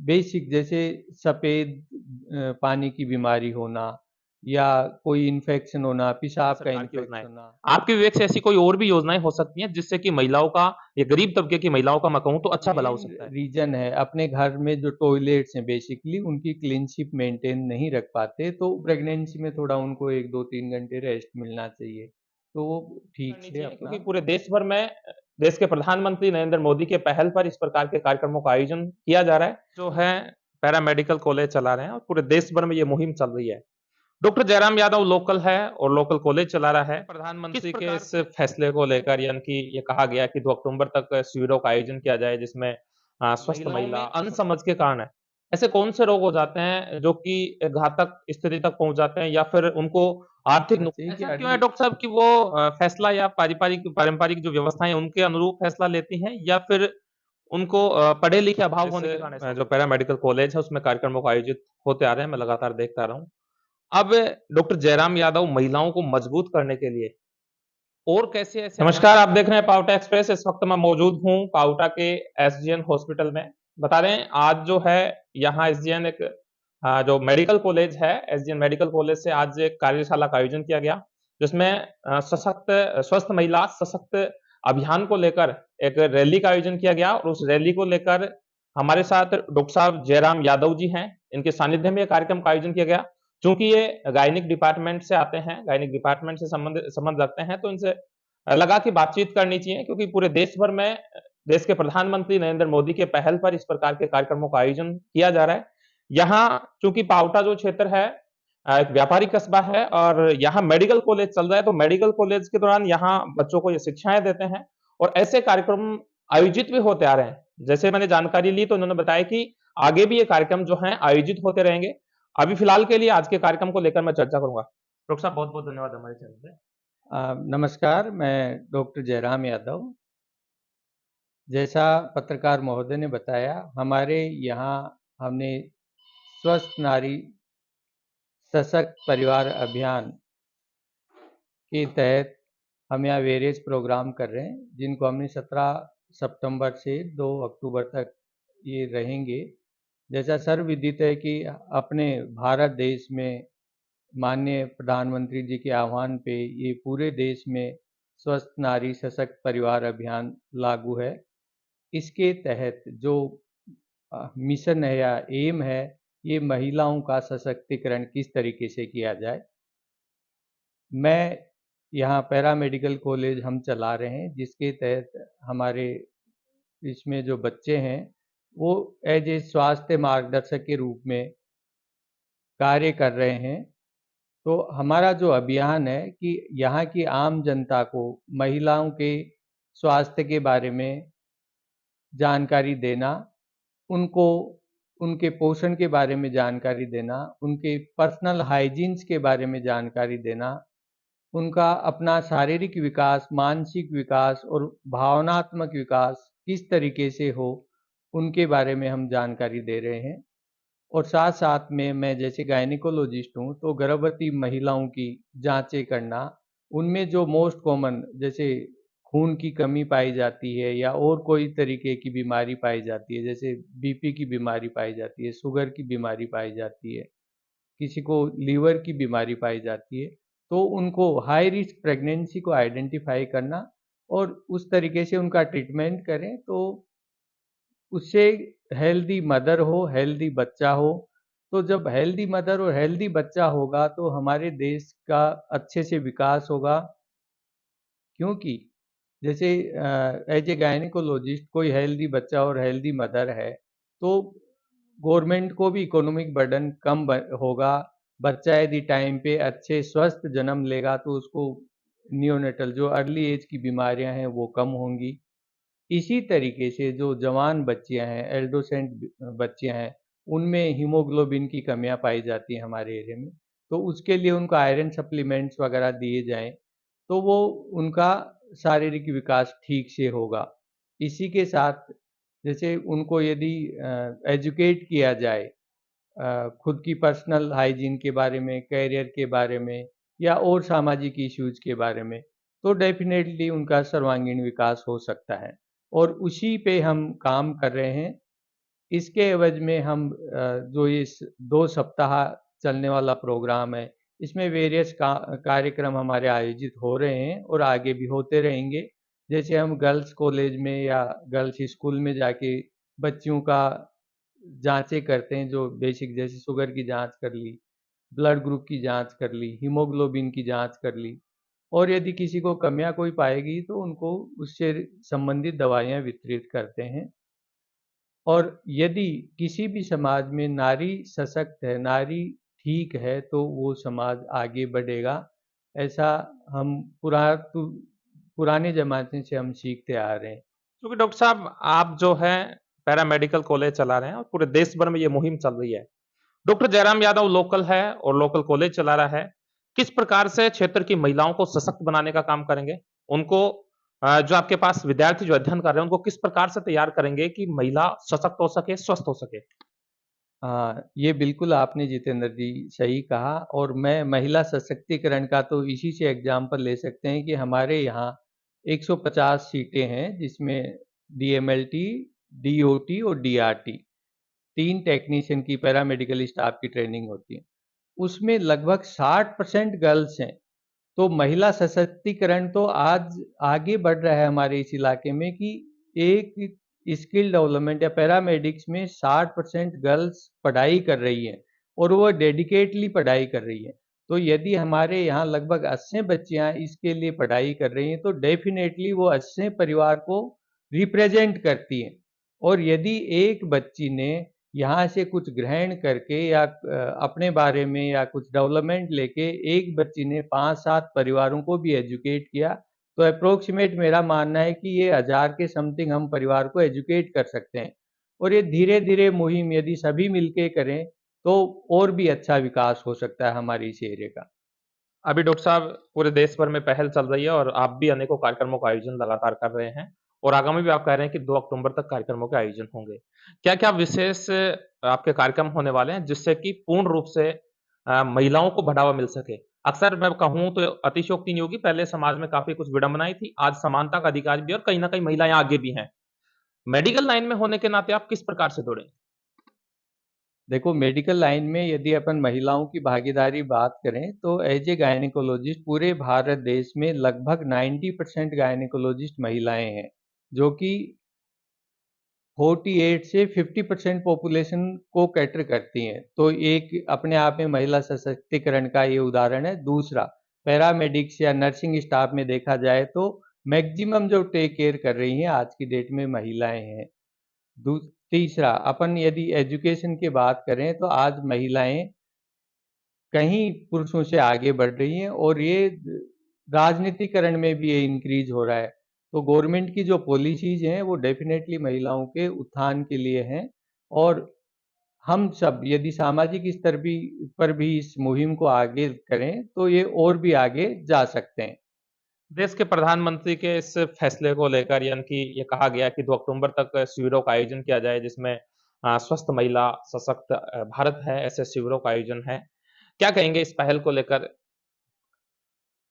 Basic जैसे सफ़ेद पानी की बीमारी होना या कोई इन्फेक्शन होना, पेशाब का सरकार की योजनाएँ। इन्फेक्शन होना। आपके विवेक से ऐसी कोई और भी योजनाएँ हो सकती हैं जिससे कि महिलाओं का या गरीब तबके की महिलाओं का मैं कहूँ तो अच्छा भला हो मेन सकता है? रीज़न है अपने घर में जो टॉयलेट्स हैं बेसिकली उनकी क्लीनशिप मेंटेन नहीं रख पाते, तो प्रेगनेंसी में थोड़ा उनको 1, 2, 3 घंटे रेस्ट मिलना चाहिए। तो वो ठीक करनी से चाहिए अपना क्योंकि पूरे देश भर में देश के प्रधानमंत्री नरेंद्र मोदी के पहल पर इस प्रकार के कार्यक्रमों का आयोजन किया जा रहा है, जो है पैरामेडिकल कॉलेज चला रहे हैं और पूरे देश भर में ये मुहिम चल रही है। डॉक्टर जयराम यादव लोकल है और लोकल कॉलेज चला रहा है। प्रधानमंत्री के इस फैसले को लेकर यानी कि ये कहा गया कि 2 अक्टूबर तक शिविरों का आयोजन किया जाए जिसमें स्वस्थ महिला अनसमझ के कारण ऐसे कौन से रोग हो जाते हैं जो कि घातक स्थिति तक पहुँच जाते हैं या फिर उनको आर्थिक होना नुक चाहिए कि ऐसा क्यों है अर्ली डॉक्टर साहब कि वो फैसला या पारंपरिक जो व्यवस्थाएँ हैं उनके अनुरूप फैसला लेती हैं या फिर उनको पढ़े-लिखे अभाव होने के कारण ऐसा जो पैरामेडिकल कॉलेज है उसमें कार्यक्रमों को आयोजित होते आ रहे हैं, मैं लगातार देखता आ रहा हूँ। अब डॉक्टर जयराम यादव महिलाओं को मजबूत करने के लिए और कैसे ऐसे नमस्कार, आप देख रहे हैं पाउटा एक्सप्रेस। इस वक़्त मैं मौजूद हूँ पाउटा के एसजीएन हॉस्पिटल में। बता दें आज जो है यहाँ एसजीएन एक जो मेडिकल कॉलेज है, एसजीएन मेडिकल कॉलेज से आज एक कार्यशाला का आयोजन किया गया, जिसमें स्वस्थ महिला सशक्त अभियान को लेकर एक रैली का आयोजन किया गया और उस रैली को लेकर हमारे साथ डॉक्टर साहब जयराम यादव जी हैं। इनके सानिध्य में ये कार्यक्रम का आयोजन किया गया। चूँकि ये गायनिक डिपार्टमेंट से आते हैं, गायनिक डिपार्टमेंट से संबंध रखते हैं, तो इनसे लगा कि बातचीत करनी चाहिए क्योंकि पूरे देश भर में देश के प्रधानमंत्री नरेंद्र मोदी के पहल पर इस प्रकार के कार्यक्रमों का आयोजन किया जा रहा है। यहाँ चूँकि पाउटा जो क्षेत्र है एक व्यापारिक कस्बा है और यहाँ मेडिकल कॉलेज चल रहा है, तो मेडिकल कॉलेज के दौरान यहाँ बच्चों को ये शिक्षाएँ देते हैं और ऐसे कार्यक्रम आयोजित भी होते आ रहे हैं। जैसे मैंने जानकारी ली तो उन्होंने बताया कि आगे भी ये कार्यक्रम जो हैं आयोजित होते रहेंगे। अभी फिलहाल के लिए आज के कार्यक्रम को लेकर मैं चर्चा करूँगा। डॉक्टर साहब बहुत-बहुत धन्यवाद हमारे चैनल पे। नमस्कार, मैं डॉक्टर जयराम यादव। जैसा पत्रकार महोदय ने बताया, हमारे यहाँ हमने स्वस्थ नारी सशक्त परिवार अभियान के तहत हम यहाँ वेरियस प्रोग्राम कर रहे हैं, जिनको हमने 17 सितंबर से 2 अक्टूबर तक ये रहेंगे। जैसा सर्वविदित है कि अपने भारत देश में माननीय प्रधानमंत्री जी के आह्वान पे ये पूरे देश में स्वस्थ नारी सशक्त परिवार अभियान लागू है। इसके तहत जो मिशन है या एम है, ये महिलाओं का सशक्तिकरण किस तरीके से किया जाए। मैं यहाँ पैरामेडिकल कॉलेज हम चला रहे हैं, जिसके तहत हमारे इसमें जो बच्चे हैं, वो एज ए स्वास्थ्य मार्गदर्शक के रूप में कार्य कर रहे हैं। तो हमारा जो अभियान है कि यहाँ की आम जनता को महिलाओं के स्वास्थ्य के बारे में जानकारी देना, उनको उनके पोषण के बारे में जानकारी देना, उनके पर्सनल हाइजीन्स के बारे में जानकारी देना, उनका अपना शारीरिक विकास, मानसिक विकास और भावनात्मक विकास किस तरीके से हो, उनके बारे में हम जानकारी दे रहे हैं। और साथ-साथ में मैं जैसे गायनिकोलॉजिस्ट हूँ, तो गर्भवती महिलाओं की जाँचें करना, उनमें जो मोस्ट कॉमन जैसे खून की कमी पाई जाती है या और कोई तरीके की बीमारी पाई जाती है, जैसे बीपी की बीमारी पाई जाती है, शुगर की बीमारी पाई जाती है, किसी को लीवर की बीमारी पाई जाती है, तो उनको हाई रिस्क प्रेगनेंसी को आइडेंटिफ़ाई करना और उस तरीके से उनका ट्रीटमेंट करें, तो उससे हेल्दी मदर हो, हेल्दी बच्चा हो। तो जब हेल्दी मदर और हेल्दी बच्चा होगा, तो हमारे देश का अच्छे से विकास होगा। क्योंकि जैसे एज ए गायनिकोलॉजिस्ट कोई हेल्दी बच्चा और हेल्दी मदर है, तो गवर्नमेंट को भी इकोनॉमिक बर्डन कम होगा। बच्चा यदि टाइम पे अच्छे स्वस्थ जन्म लेगा, तो उसको नियोनेटल जो अर्ली एज की बीमारियां हैं वो कम होंगी। इसी तरीके से जो जवान बच्चियां हैं, एडोलेसेंट बच्चियां हैं, उनमें हीमोग्लोबिन की कमियां पाई जाती हैं हमारे एरिया में, तो उसके लिए उनको आयरन सप्लीमेंट्स वगैरह दिए जाएं, तो वो उनका शारीरिक विकास ठीक से होगा। इसी के साथ जैसे उनको यदि एजुकेट किया जाए खुद की पर्सनल हाइजीन के बारे में, करियर के बारे में या और सामाजिक इश्यूज के बारे में, तो डेफिनेटली उनका सर्वांगीण विकास हो सकता है और उसी पे हम काम कर रहे हैं। इसके एवज में हम जो इस 2 सप्ताह चलने वाला प्रोग्राम है, इसमें वेरियस कार्यक्रम हमारे आयोजित हो रहे हैं और आगे भी होते रहेंगे। जैसे हम गर्ल्स कॉलेज में या गर्ल्स स्कूल में जाके बच्चियों का जाँचें करते हैं, जो बेसिक जैसे शुगर की जाँच कर ली, ब्लड ग्रुप की जाँच कर ली, हीमोग्लोबिन की जाँच कर ली और यदि किसी को कमियाँ कोई पाएगी तो उनको उससे संबंधित दवाइयाँ वितरित करते हैं। और यदि किसी भी समाज में नारी सशक्त है, नारी ठीक है, तो वो समाज आगे बढ़ेगा। ऐसा हम पुराने ज़माने से हम सीखते आ रहे हैं। क्योंकि डॉक्टर साहब आप जो है पैरामेडिकल कॉलेज चला रहे हैं और पूरे देश भर में ये मुहिम चल रही है। डॉक्टर जयराम यादव लोकल है और लोकल कॉलेज चला रहा है। किस प्रकार से क्षेत्र की महिलाओं को सशक्त बनाने का काम करेंगे? उनको जो आपके पास विद्यार्थी जो अध्ययन कर रहे हैं, उनको किस प्रकार से तैयार करेंगे कि महिला सशक्त हो सके, स्वस्थ हो सके? ये बिल्कुल आपने जितेंद्र जी सही कहा और मैं महिला सशक्तिकरण का तो इसी से एग्जाम्पल ले सकते हैं कि हमारे यहाँ 150 सीटें हैं जिसमें डीएमएलटी, डीओटी और डीआरटी 3 टेक्नीशियन की पैरामेडिकल स्टाफ की ट्रेनिंग होती है। उसमें लगभग 60% गर्ल्स हैं। तो महिला सशक्तिकरण तो आज आगे बढ़ रहा है हमारे इस इलाके में कि एक स्किल डेवलपमेंट या पैरामेडिक्स में 60% गर्ल्स पढ़ाई कर रही हैं और वो डेडिकेटली पढ़ाई कर रही है। तो यदि हमारे यहाँ लगभग 80 बच्चियाँ इसके लिए पढ़ाई कर रही हैं तो डेफिनेटली वो 80 परिवार को रिप्रेजेंट करती हैं। और यदि एक बच्ची ने यहाँ से कुछ ग्रहण करके या अपने बारे में या कुछ डेवलपमेंट लेके एक बच्ची ने 5-7 परिवारों को भी एजुकेट किया, तो अप्रोक्सीमेट मेरा मानना है कि ये 1000 के समथिंग हम परिवार को एजुकेट कर सकते हैं। और ये धीरे-धीरे मुहिम यदि सभी मिलके करें, तो और भी अच्छा विकास हो सकता है हमारे इस एरिया का। अभी डॉक्टर साहब पूरे देश भर में पहल चल रही है और आप भी अनेकों कार्यक्रमों का आयोजन लगातार कर रहे हैं और आगामी भी आप कह रहे हैं कि 2 अक्टूबर तक कार्यक्रमों के आयोजन होंगे। क्या-क्या विशेष आपके कार्यक्रम होने वाले हैं जिससे कि पूर्ण रूप से महिलाओं को बढ़ावा मिल सके? अक्सर मैं कहूँ तो अतिशयोक्ति नहीं होगी, पहले समाज में काफ़ी कुछ विडंबनाएँ थी, आज समानता का अधिकार भी है और कहीं न कहीं महिलाएँ आगे भी हैं। मेडिकल लाइन में होने के नाते आप किस प्रकार से जुड़े? देखो मेडिकल लाइन में यदि अपन महिलाओं की भागीदारी बात करें तो एज ए गायनिकोलॉजिस्ट पूरे भारत देश में लगभग 90% गायनिकोलॉजिस्ट महिलाएं हैं जो कि 48 से 50% पॉपुलेशन को कैटर करती हैं। तो एक अपने आप में महिला सशक्तिकरण का ये उदाहरण है। दूसरा, पैरामेडिक्स या नर्सिंग स्टाफ में देखा जाए तो मैक्सिमम जो टेक केयर कर रही हैं आज की डेट में महिलाएं हैं। तीसरा, अपन यदि एजुकेशन की बात करें तो आज महिलाएं कहीं पुरुषों से आगे बढ़ रही हैं और ये राजनीतिकरण में भी ये इंक्रीज हो रहा है। तो गवर्नमेंट की जो पॉलिसीज हैं वो डेफिनेटली महिलाओं के उत्थान के लिए हैं और हम सब यदि सामाजिक स्तर भी पर भी इस मुहिम को आगे करें तो ये और भी आगे जा सकते हैं। देश के प्रधानमंत्री के इस फैसले को लेकर यानी कि ये कहा गया कि 2 अक्टूबर तक शिविरों का आयोजन किया जाए जिसमें स्वस्थ महिला, सशक्त भारत है, ऐसे शिविरों का आयोजन है। क्या कहेंगे इस पहल को लेकर?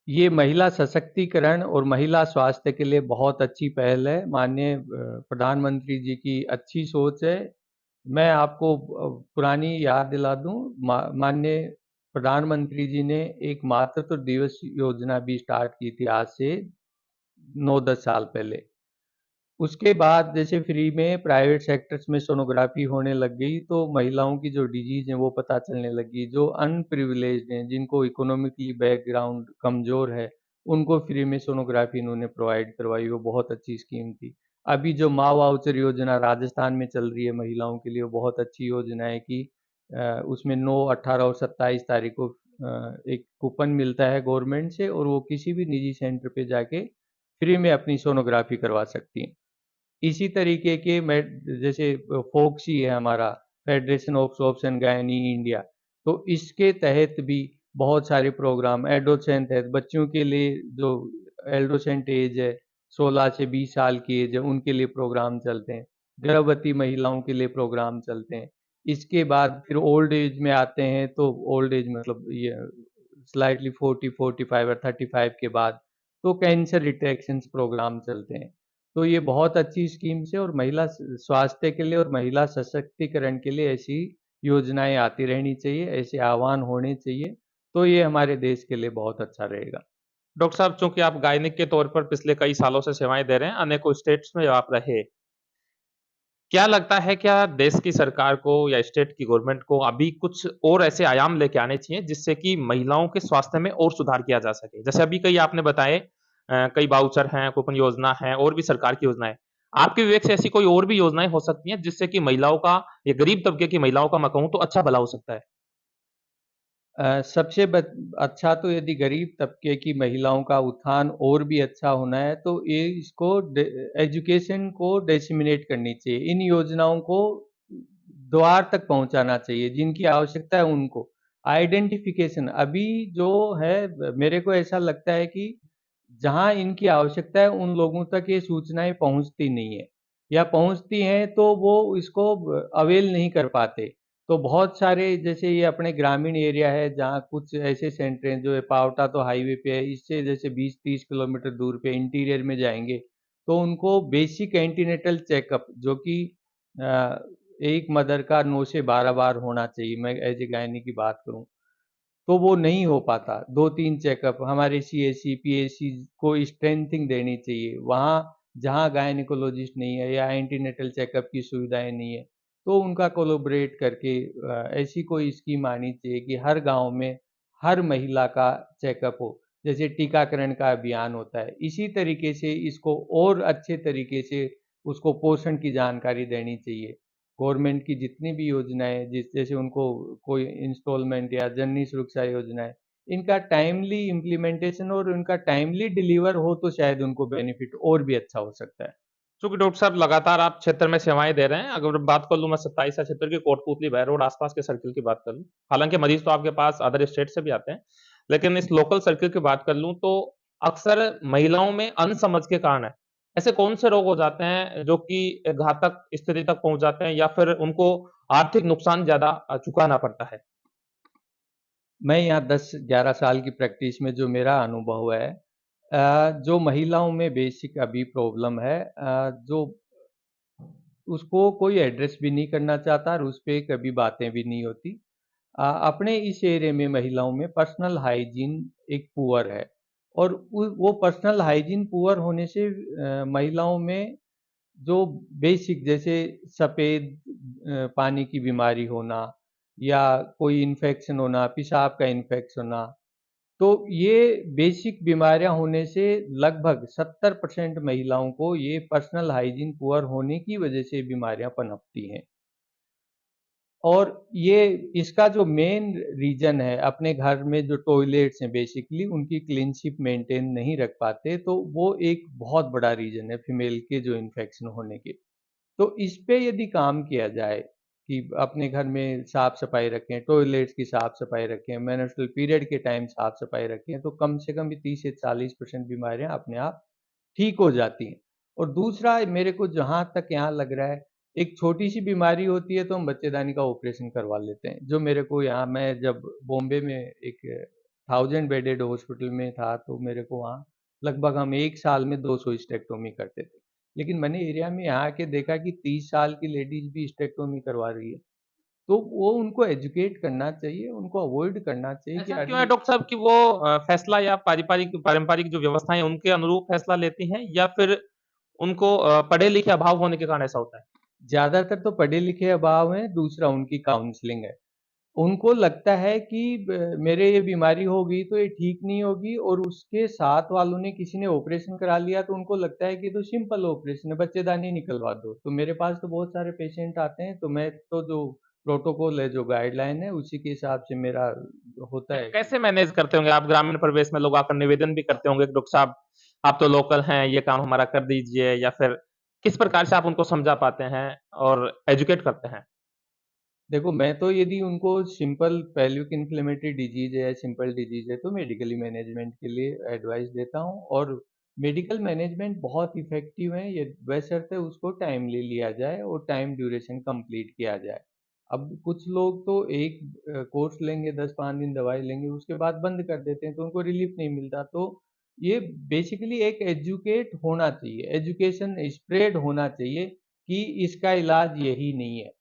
ये महिला सशक्तिकरण और महिला स्वास्थ्य के लिए बहुत अच्छी पहल है। माननीय प्रधानमंत्री जी की अच्छी सोच है। मैं आपको पुरानी याद दिला दूँ, माननीय प्रधानमंत्री जी ने एक मातृत्व दिवस योजना भी स्टार्ट की थी आज से 9-10 साल पहले। उसके बाद जैसे फ्री में प्राइवेट सेक्टर्स में सोनोग्राफी होने लग गई, तो महिलाओं की जो डिजीज़ हैं वो पता चलने लगी। जो अनप्रिविलेज्ड हैं, जिनको इकोनॉमिकली बैकग्राउंड कमज़ोर है, उनको फ्री में सोनोग्राफी इन्होंने प्रोवाइड करवाई, वो बहुत अच्छी स्कीम थी। अभी जो माँ वाउचर योजना राजस्थान में चल रही है महिलाओं के लिए, वो बहुत अच्छी योजना है कि उसमें 9, 18 और 27 तारीख को एक कूपन मिलता है गवर्नमेंट से और वो किसी भी निजी सेंटर पे जाके फ्री में अपनी सोनोग्राफी करवा सकती हैं। इसी तरीके के मैं जैसे फोक्सी है हमारा federation of soaps and gynae India, तो इसके तहत भी बहुत सारे प्रोग्राम एडोसेंट है, बच्चों के लिए जो एडोसेंट एज है 16 से 20 साल की एज है उनके लिए प्रोग्राम चलते हैं, गर्भवती महिलाओं के लिए प्रोग्राम चलते हैं। इसके बाद फिर ओल्ड एज में आते हैं तो ओल्ड एज मतलब ये स्लाइटली 40, 45 और 35 के बाद तो कैंसर डिटेक्शन प्रोग्राम चलते हैं। तो ये बहुत अच्छी स्कीम्स है और महिला स्वास्थ्य के लिए और महिला सशक्तिकरण के लिए ऐसी योजनाएं आती रहनी चाहिए, ऐसे आह्वान होने चाहिए, तो ये हमारे देश के लिए बहुत अच्छा रहेगा। डॉक्टर साहब, चूँकि आप गायनिक के तौर पर पिछले कई सालों से सेवाएँ दे रहे हैं, अनेकों स्टेट्स में आप रहे। क्या लगता है, क्या देश की सरकार को या स्टेट की गवर्नमेंट को अभी कुछ और ऐसे आयाम लेके आने चाहिए, जिससे कि महिलाओं के स्वास्थ्य में और सुधार किया जा सके? जैसे अभी कई आपने बताए कई वाउचर हैं, कूपन योजना है और भी सरकार की योजनाएँ। आपके विवेक से ऐसी कोई और भी योजनाएँ हो सकती हैं, जिससे कि महिलाओं का या गरीब तबके की महिलाओं का मैं कहूँ तो अच्छा भला हो सकता है? सबसे अच्छा तो यदि गरीब तबके की महिलाओं का उत्थान और भी अच्छा होना है तो ये इसको एजुकेशन को डिसेमिनेट करनी चाहिए, इन योजनाओं को द्वार तक पहुंचाना चाहिए, जिनकी आवश्यकता है उनको आइडेंटिफिकेशन। अभी जो है मेरे को ऐसा लगता है कि जहां इनकी आवश्यकता है उन लोगों तक ये सूचनाएं पहुंचती नहीं है, या पहुंचती हैं तो वो इसको अवेल नहीं कर पाते। तो बहुत सारे जैसे ये अपने ग्रामीण एरिया है जहाँ कुछ ऐसे सेंटर हैं जो है, पावटा तो हाईवे पे है, इससे जैसे 20-30 किलोमीटर दूर पे इंटीरियर में जाएंगे तो उनको बेसिक एंटीनेटल चेकअप जो कि अ, एक मदर का 9 से 12 बार होना चाहिए, मैं एज ए गायनी की बात करूं तो वो नहीं हो पाता। 2-3 चेकअप हमारे सीएचसी, पीएचसी को स्ट्रेंथिंग देनी चाहिए। वहाँ जहाँ गायनिकोलॉजिस्ट नहीं है या एंटीनेटल चेकअप की सुविधाएँ नहीं है, तो उनका कोलैबोरेट करके ऐसी कोई स्कीम आनी चाहिए कि हर गाँव में हर महिला का चेकअप हो। जैसे टीकाकरण का अभियान होता है, इसी तरीके से इसको और अच्छे तरीके से उसको पोषण की जानकारी देनी चाहिए। गवर्नमेंट की जितनी भी योजनाएं जिस जैसे उनको कोई इंस्टॉलमेंट या जननी सुरक्षा योजना है, इनका टाइमली इम्प्लीमेंटेशन और उनका टाइमली डिलीवर हो तो शायद उनको बेनिफिट और भी अच्छा हो सकता है। चूँकि डॉक्टर साहब लगातार आप क्षेत्र में सेवाएँ दे रहे हैं, अगर बात कर लूँ मैं 27 क्षेत्र की कोटपुतली, बहरोड आस-पास के सर्किल की बात कर लूँ, हालाँकि मरीज़ तो आपके पास अदर स्टेट से भी आते हैं, लेकिन इस लोकल सर्किल की बात कर लूँ तो अक्सर महिलाओं में अनसमझ के कारण ऐसे कौन से रोग हो जाते हैं जो कि घातक स्थिति तक पहुँच जाते हैं या फिर उनको आर्थिक नुकसान ज़्यादा चुकाना पड़ता है? मैं यहाँ 10-11 साल की प्रैक्टिस में जो मेरा अनुभव है, जो महिलाओं में बेसिक अभी प्रॉब्लम है, जो उसको कोई एड्रेस भी नहीं करना चाहता और उस पे कभी बातें भी नहीं होती। अपने इस एरिया में महिलाओं में पर्सनल हाइजीन एक पुअर है, और वो पर्सनल हाइजीन पुअर होने से महिलाओं में जो बेसिक जैसे सफ़ेद पानी की बीमारी होना या कोई इन्फेक्शन होना, पेशाब का इन्फेक्शन होना, तो ये बेसिक बीमारियां होने से लगभग 70% महिलाओं को ये पर्सनल हाइजीन पुअर होने की वजह से बीमारियां पनपती हैं। और ये इसका जो मेन रीज़न है, अपने घर में जो टॉयलेट्स हैं बेसिकली उनकी क्लीनशिप मेंटेन नहीं रख पाते, तो वो एक बहुत बड़ा रीज़न है फीमेल के जो इन्फेक्शन होने के। तो इस पे यदि काम किया जाए कि अपने घर में साफ-सफाई रखें, टॉयलेट्स की साफ-सफाई रखें, मेंस्ट्रुअल पीरियड के टाइम साफ-सफाई रखें, तो कम से कम भी 30 से 40% बीमारियाँ अपने आप ठीक हो जाती हैं। और दूसरा मेरे को जहाँ तक यहाँ लग रहा है, एक छोटी-सी बीमारी होती है तो हम बच्चेदानी का ऑपरेशन करवा लेते हैं। जो मेरे को यहाँ मैं जब बॉम्बे में एक 1000 बेडेड हॉस्पिटल में था, तो मेरे को वहाँ लगभग हम 1 साल में 200 हिस्टेक्टोमी करते थे। लेकिन मैंने एरिया में यहाँ आके देखा कि 30 साल की लेडीज़ भी हिस्टेक्टोमी करवा रही है। तो वो उनको एजुकेट करना चाहिए, उनको अवॉइड करना चाहिए कि ऐसा क्यों है अर्ली। डॉक्टर साहब कि वो फैसला या पारंपरिक जो व्यवस्थाएँ हैं उनके अनुरूप फैसला लेती हैं या फिर उनको पढ़े-लिखे अभाव होने के कारण ऐसा होता है? ज़्यादातर तो पढ़े-लिखे अभाव हैं, दूसरा उनकी काउंसलिंग है। उनको लगता है कि मेरे ये बीमारी हो गई तो ये ठीक नहीं होगी, और उसके साथ वालों ने किसी ने ऑपरेशन करा लिया तो उनको लगता है कि तो सिंपल ऑपरेशन है, बच्चेदानी निकलवा दो। तो मेरे पास तो बहुत सारे पेशेंट आते हैं, तो मैं तो जो प्रोटोकॉल है, जो गाइडलाइन है, उसी के हिसाब से मेरा होता है कि कैसे मैनेज करते होंगे आप? ग्रामीण परिवेश में लोग आकर निवेदन भी करते होंगे कि डॉक्टर साहब आप तो लोकल हैं, ये काम हमारा कर दीजिए या फिर किस प्रकार से आप उनको समझा पाते हैं और एजुकेट करते हैं? देखो, मैं तो यदि उनको सिंपल पेल्विक इन्फ्लेमेटरी डिजीज़ है या सिंपल डिजीज़ है तो मेडिकली मैनेजमेंट के लिए एडवाइस देता हूँ, और मेडिकल मैनेजमेंट बहुत इफ़ेक्टिव है, ये बशर्ते उसको टाइमली लिया जाए और टाइम ड्यूरेशन कंप्लीट किया जाए। अब कुछ लोग तो एक कोर्स लेंगे, 10-5 दिन दवाई लेंगे, उसके बाद बंद कर देते हैं तो उनको रिलीफ़ नहीं मिलता। तो ये बेसिकली एक एजुकेट होना चाहिए, एजुकेशन स्प्रेड होना चाहिए कि इसका इलाज यही नहीं है।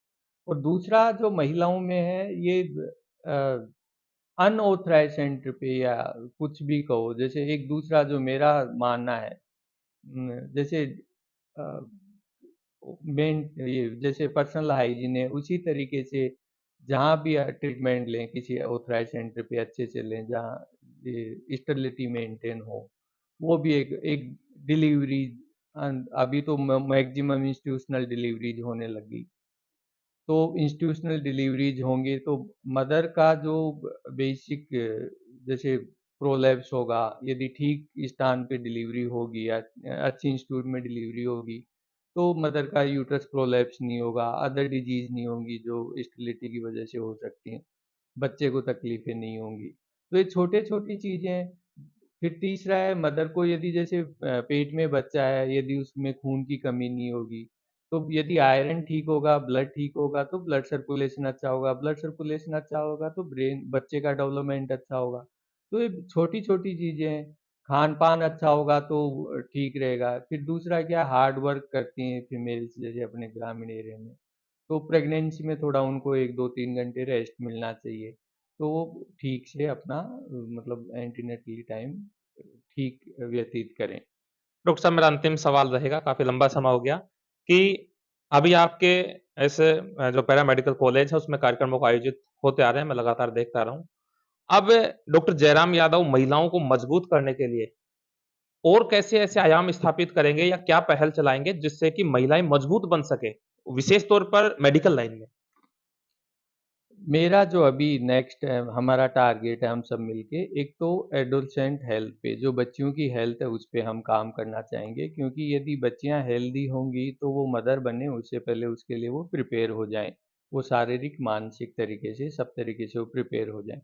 और दूसरा जो महिलाओं में है, ये अनऑथराइज्ड सेंटर पे या कुछ भी कहो, जैसे एक दूसरा जो मेरा मानना है, जैसे मेन ये जैसे पर्सनल हाइजीन है, उसी तरीके से जहाँ भी ट्रीटमेंट लें किसी ऑथराइज्ड सेंटर पे अच्छे से लें, जहाँ ये स्टेरिलिटी मेंटेन हो, वो भी एक एक डिलीवरी। अभी तो मैक्सिमम इंस्टीट्यूशनल डिलीवरीज होने लगी, तो इंस्टीट्यूशनल डिलीवरीज होंगे तो मदर का जो बेसिक जैसे प्रोलैप्स होगा, यदि ठीक स्थान पे डिलीवरी होगी या अच्छी इंस्टीट्यूट में डिलीवरी होगी, तो मदर का यूट्रस प्रोलैप्स नहीं होगा, अदर डिजीज नहीं होंगी जो स्टेरिलिटी की वजह से हो सकती हैं, बच्चे को तकलीफें नहीं होंगी। तो ये छोटे छोटी चीज़ें हैं। फिर तीसरा है, मदर को यदि जैसे पेट में बच्चा है, यदि उसमें खून की कमी नहीं होगी, तो यदि आयरन ठीक होगा, ब्लड ठीक होगा, तो ब्लड सर्कुलेशन अच्छा होगा, ब्लड सर्कुलेशन अच्छा होगा तो ब्रेन बच्चे का डेवलपमेंट अच्छा होगा। तो ये छोटी छोटी चीज़ें हैं। खान पान अच्छा होगा तो ठीक रहेगा। फिर दूसरा क्या, हार्ड वर्क करती हैं फीमेल्स जैसे अपने ग्रामीण एरिया में, तो प्रेगनेंसी में थोड़ा उनको 1-2-3 घंटे रेस्ट मिलना चाहिए, तो वो ठीक से अपना मतलब एंटीनेटली टाइम ठीक व्यतीत करें। डॉक्टर साहब मेरा अंतिम सवाल रहेगा, काफ़ी लंबा समय हो गया, कि अभी आपके ऐसे जो पैरामेडिकल कॉलेज है उसमें कार्यक्रमों को आयोजित होते आ रहे हैं, मैं लगातार देखता रहा हूँ। अब डॉक्टर जयराम यादव महिलाओं को मजबूत करने के लिए और कैसे ऐसे आयाम स्थापित करेंगे या क्या पहल चलाएँगे जिससे कि महिलाएँ मजबूत बन सकें, विशेष तौर पर मेडिकल लाइन में? मेरा जो अभी नेक्स्ट है, हमारा टारगेट है हम सब मिलके, एक तो एडोलसेंट हेल्थ पे, जो बच्चियों की हेल्थ है उस पे हम काम करना चाहेंगे, क्योंकि यदि बच्चियां हेल्दी होंगी तो वो मदर बने उससे पहले उसके लिए वो प्रिपेयर हो जाएं, वो शारीरिक मानसिक तरीके से सब तरीके से वो प्रिपेयर हो जाएं।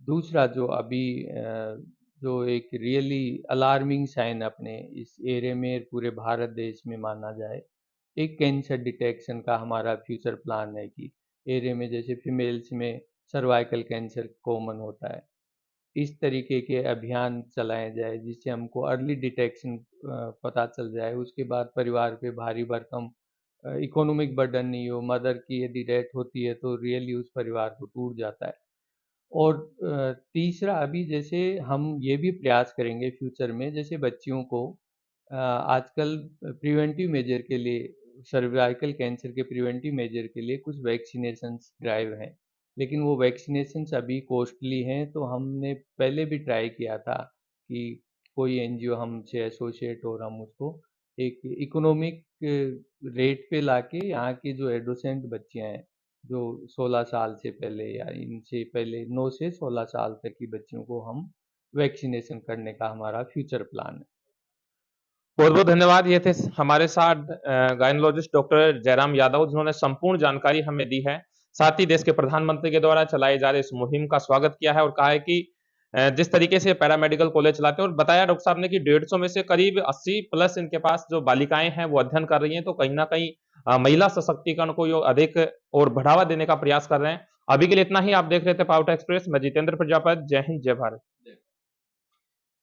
दूसरा जो अभी जो एक रियली अलार्मिंग साइन अपने इस एरिया में पूरे भारत देश में माना जाए, एक कैंसर डिटेक्शन का हमारा फ्यूचर प्लान है कि एरिया में जैसे फीमेल्स में सर्वाइकल कैंसर कॉमन होता है, इस तरीके के अभियान चलाए जाए जिससे हमको अर्ली डिटेक्शन पता चल जाए, उसके बाद परिवार पे भारी भरकम इकोनॉमिक बर्डन नहीं हो, मदर की यदि डेथ होती है तो रियली उस परिवार को टूट जाता है। और तीसरा अभी जैसे हम ये भी प्रयास करेंगे फ्यूचर में, जैसे बच्चियों को आजकल प्रिवेंटिव मेजर के लिए, सर्वाइकल कैंसर के प्रिवेंटिव मेजर के लिए कुछ वैक्सीनेशंस ड्राइव हैं, लेकिन वो वैक्सीनेशंस अभी कॉस्टली हैं, तो हमने पहले भी ट्राई किया था कि कोई एनजीओ हमसे एसोसिएट और हम उसको एक इकोनॉमिक रेट पे लाके यहाँ की जो एडोसेंट बच्चियाँ हैं, जो 16 साल से पहले या इनसे पहले 9 से 16 साल तक की बच्चियों को हम वैक्सीनेशन करने का हमारा फ्यूचर प्लान है। बहुत-बहुत धन्यवाद। ये थे हमारे साथ गायनोलॉजिस्ट डॉक्टर जयराम यादव जिन्होंने संपूर्ण जानकारी हमें दी है। साथ ही देश के प्रधानमंत्री के द्वारा चलाए जा रहे इस मुहिम का स्वागत किया है और कहा है कि जिस तरीके से पैरामेडिकल कॉलेज चलाते हैं और बताया डॉक्टर साहब ने कि 150 में से करीब 80 प्लस इनके पास जो बालिकाएँ हैं वो अध्ययन कर रही हैं, तो कहीं न कहीं महिला सशक्तिकरण को यो अधिक और बढ़ावा देने का प्रयास कर रहे हैं। अभी के लिए इतना ही। आप देख रहे थे पावरटा एक्सप्रेस। मैं जितेंद्र प्रजापति। जय हिंद, जय भारत।